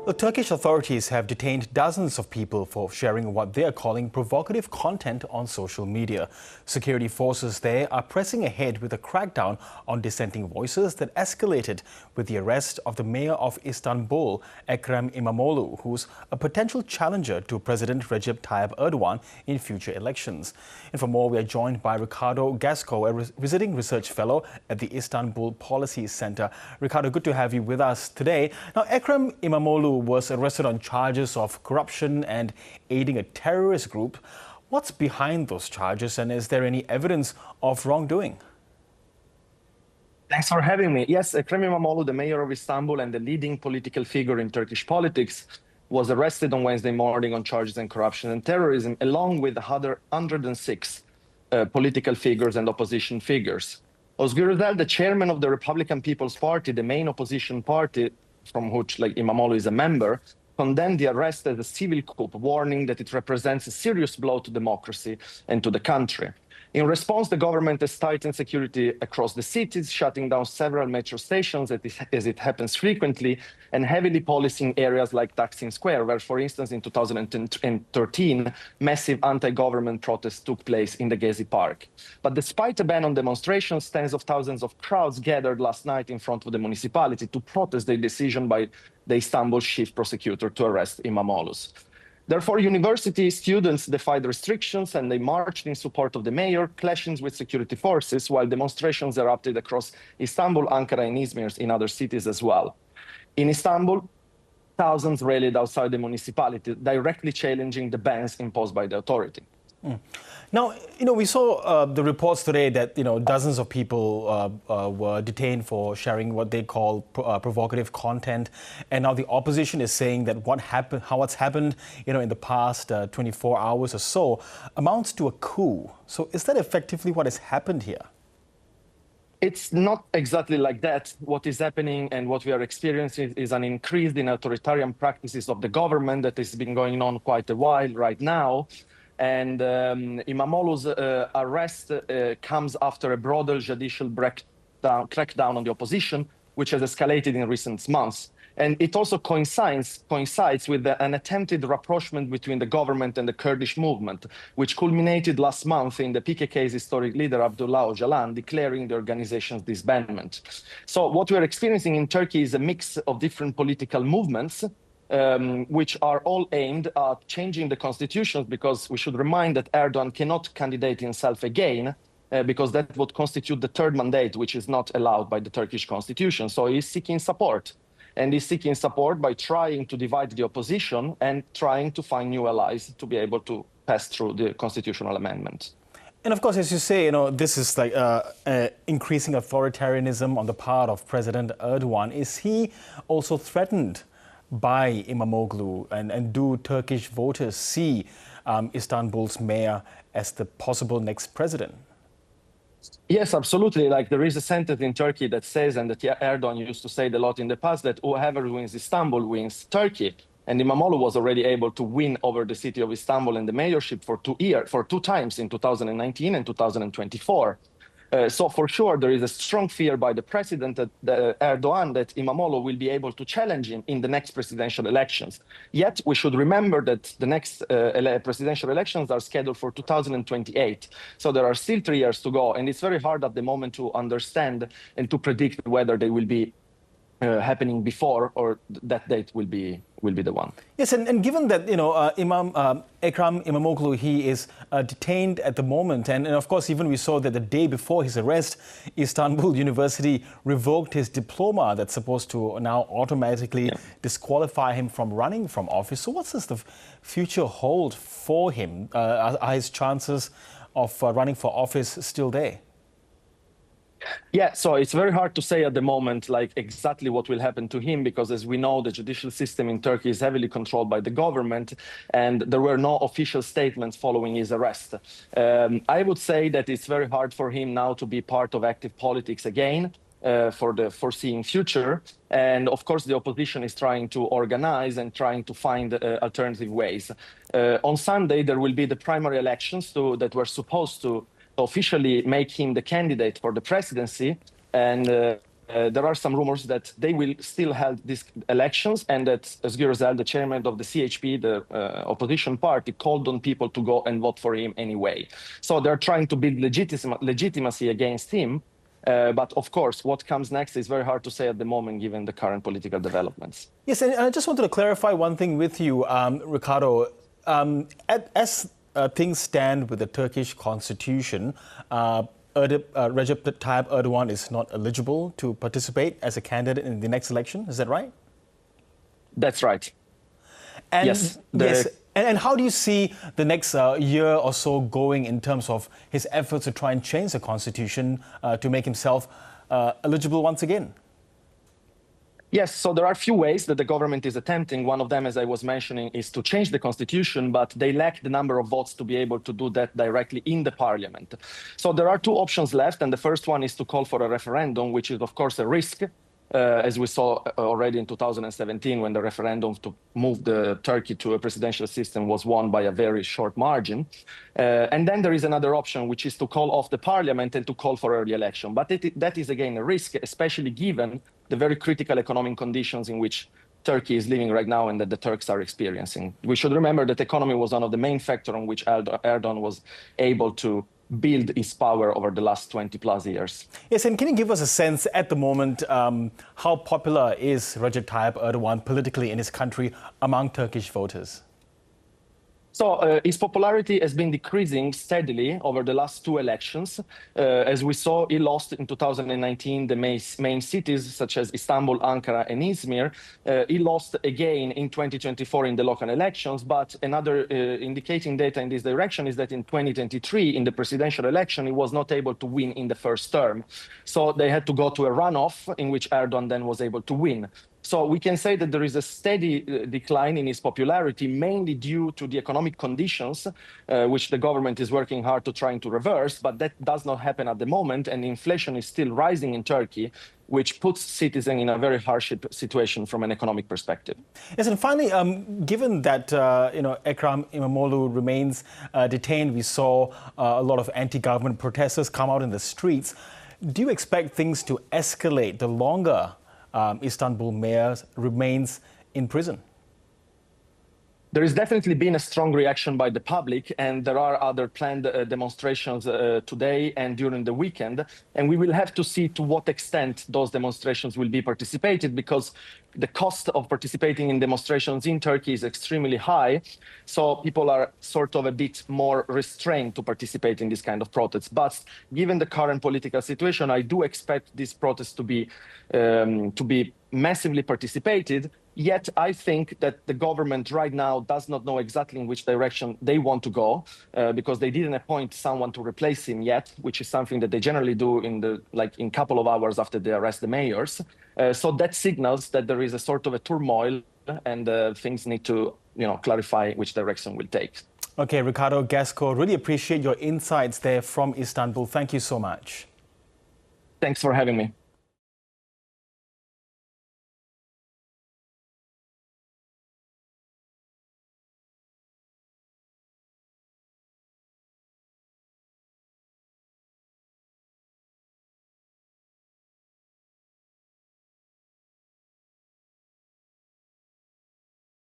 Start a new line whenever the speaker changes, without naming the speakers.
The Turkish authorities have detained dozens of people for sharing what they are calling provocative content on social media. Security forces there are pressing ahead with a crackdown on dissenting voices that escalated with the arrest of the mayor of Istanbul, Ekrem Imamoglu, who's a potential challenger to President Recep Tayyip Erdogan in future elections. And for more, we are joined by Riccardo Gasco, a visiting research fellow at the Istanbul Policy Center. Riccardo, good to have you with us today. Now, Ekrem Imamoglu was arrested on charges of corruption and aiding a terrorist group. What's behind those charges, and is there any evidence of wrongdoing?
Thanks for having me. Yes, Ekrem Imamoglu, the mayor of Istanbul and the leading political figure in Turkish politics, was arrested on Wednesday morning on charges of corruption and terrorism, along with other 106 political figures and opposition figures. Özgür Özel, the chairman of the Republican People's Party, the main opposition party from which Imamoglu is a member, condemned the arrest as a civil coup, warning that it represents a serious blow to democracy and to the country. In response, the government has tightened security across the cities, shutting down several metro stations, as it happens frequently, and heavily policing areas like Taksim Square, where, for instance, in 2013, massive anti-government protests took place in the Gezi Park. But despite a ban on demonstrations, tens of thousands of crowds gathered last night in front of the municipality to protest the decision by the Istanbul chief prosecutor to arrest Imamoglu. Therefore, university students defied restrictions and they marched in support of the mayor, clashing with security forces, while demonstrations erupted across Istanbul, Ankara, and Izmir in other cities as well. In Istanbul, thousands rallied outside the municipality, directly challenging the bans imposed by the authority.
Now, we saw the reports today that, dozens of people were detained for sharing what they call provocative content. And now the opposition is saying that what's happened, in the past 24 hours or so amounts to a coup. So is that effectively what has happened here?
It's not exactly like that. What is happening and what we are experiencing is an increase in authoritarian practices of the government that has been going on quite a while right now. And Imamoglu's arrest comes after a broader judicial crackdown on the opposition, which has escalated in recent months. And it also coincides with an attempted rapprochement between the government and the Kurdish movement, which culminated last month in the PKK's historic leader, Abdullah Öcalan, declaring the organization's disbandment. So what we're experiencing in Turkey is a mix of different political movements, which are all aimed at changing the constitution, because we should remind that Erdogan cannot candidate himself again, because that would constitute the third mandate, which is not allowed by the Turkish constitution. So he's seeking support. And he's seeking support by trying to divide the opposition and trying to find new allies to be able to pass through the constitutional amendment.
And of course, as you say, this is like increasing authoritarianism on the part of President Erdogan. Is he also threatened by Imamoglu, and do Turkish voters see Istanbul's mayor as the possible next president?
Yes, absolutely. There is a sentence in Turkey that says, and that Erdogan used to say it a lot in the past, that whoever wins Istanbul wins Turkey. And Imamoglu was already able to win over the city of Istanbul and the mayorship for 2 years, for 2 times in 2019 and 2024. So for sure, there is a strong fear by the president, Erdogan, that Imamoglu will be able to challenge him in the next presidential elections. Yet we should remember that the next presidential elections are scheduled for 2028. So there are still 3 years to go. And it's very hard at the moment to understand and to predict whether they will be happening before or that date will be the one.
Yes, and given that Ekrem Imamoglu, he is detained at the moment, and of course even we saw that the day before his arrest, Istanbul University revoked his diploma that's supposed to now automatically disqualify him from running from office. So what does the future hold for him? Are his chances of running for office still there?
Yeah, so it's very hard to say at the moment, exactly what will happen to him, because as we know, the judicial system in Turkey is heavily controlled by the government, and there were no official statements following his arrest. I would say that it's very hard for him now to be part of active politics again for the foreseeing future. And of course, the opposition is trying to organize and trying to find alternative ways. On Sunday, there will be the primary elections that were supposed to officially make him the candidate for the presidency. And there are some rumors that they will still hold these elections, and that Özgür Özel, the chairman of the CHP, the opposition party, called on people to go and vote for him anyway. So they're trying to build legitimacy against him. But of course, what comes next is very hard to say at the moment, given the current political developments.
Yes, and I just wanted to clarify one thing with you, Riccardo. As things stand with the Turkish constitution, Recep Tayyip Erdogan is not eligible to participate as a candidate in the next election. Is that right?
That's right.
And
yes.
And how do you see the next year or so going in terms of his efforts to try and change the constitution to make himself eligible once again?
Yes, so there are a few ways that the government is attempting. One of them, as I was mentioning, is to change the constitution, but they lack the number of votes to be able to do that directly in the parliament. So there are two options left, and the first one is to call for a referendum, which is, of course, a risk, as we saw already in 2017, when the referendum to move Turkey to a presidential system was won by a very short margin. And then there is another option, which is to call off the parliament and to call for early election. But that is, again, a risk, especially given the very critical economic conditions in which Turkey is living right now and that the Turks are experiencing. We should remember that economy was one of the main factors on which Erdogan was able to build his power over the last 20 plus years.
Yes, and can you give us a sense at the moment how popular is Recep Tayyip Erdogan politically in his country among Turkish voters?
So his popularity has been decreasing steadily over the last two elections. As we saw, he lost in 2019 the main cities such as Istanbul, Ankara, and Izmir. He lost again in 2024 in the local elections, but another indicating data in this direction is that in 2023, in the presidential election, he was not able to win in the first term. So they had to go to a runoff in which Erdogan then was able to win. So we can say that there is a steady decline in his popularity, mainly due to the economic conditions, which the government is working hard to trying to reverse, but that does not happen at the moment, and inflation is still rising in Turkey, which puts citizens in a very hardship situation from an economic perspective.
Yes, and finally, given that Ekrem Imamoglu remains detained, we saw a lot of anti-government protesters come out in the streets. Do you expect things to escalate the longer Istanbul mayor remains in prison?
There has definitely been a strong reaction by the public, and there are other planned demonstrations today and during the weekend. And we will have to see to what extent those demonstrations will be participated, because the cost of participating in demonstrations in Turkey is extremely high. So people are sort of a bit more restrained to participate in this kind of protests. But given the current political situation, I do expect these protests to be massively participated. Yet I think that the government right now does not know exactly in which direction they want to go, because they didn't appoint someone to replace him yet, which is something that they generally do in a couple of hours after they arrest the mayors. So that signals that there is a sort of a turmoil, and things need to clarify which direction we'll take.
Okay, Riccardo Gasco, really appreciate your insights there from Istanbul. Thank you so much.
Thanks for having me.